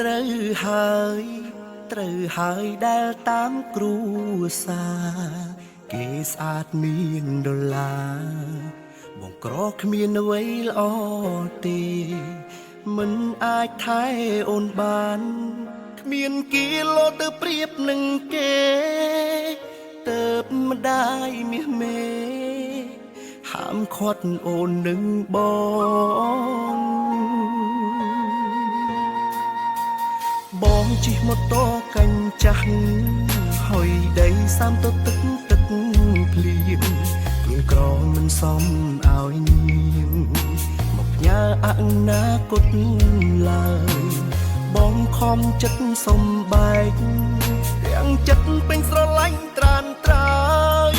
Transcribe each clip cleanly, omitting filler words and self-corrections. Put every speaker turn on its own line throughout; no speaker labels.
ត្រូវហើយត្រូវហើយដែលតាមគ្រួសារគេស្អាតមានដុល្លារបងក្រគ្មានអ្វីល្អទេមិនអាចថែអូនបានគ្មានគីឡូទៅប្រៀបនឹងគេទៅម្ដាយមាសមេហាមឃាត់អូននឹងបងជិះម៉ូតូកាញ់ចាស់ហើយដីសាំទៅទឹកភ្លៀងគ្រឿងក្រងមិនសមឲ្យនាងមកញ៉ាអនាគតឡើយបងខំចិត្តសំបែកទាំងចិត្តពេញស្រឡាញ់ត្រានត្រើយ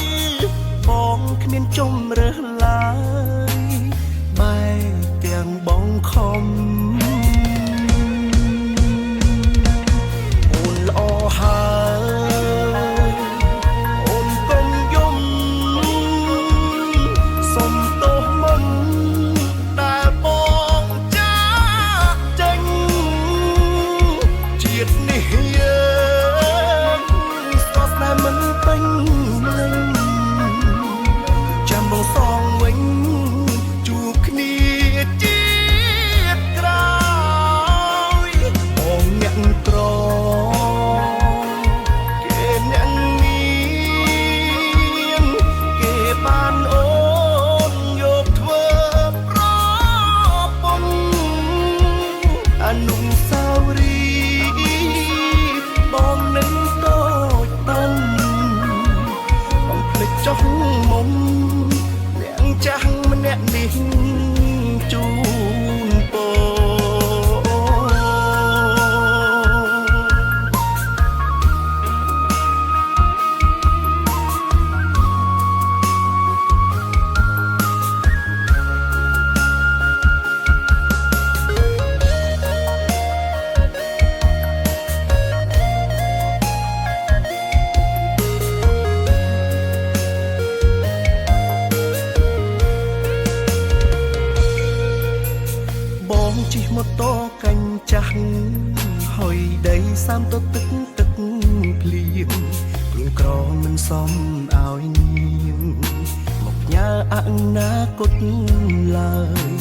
បងគ្មានជំរើសឡើយបែកទាំងបងខំជិះម៉ូតូកាញ់ចាស់ហើយដីសាំទៅទឹកភ្លៀងគ្រឿងក្រងមិនសមឲ្យនាងមកញ៉ាអនាគតឡើយ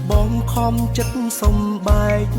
បងខំចិត្តសំបែក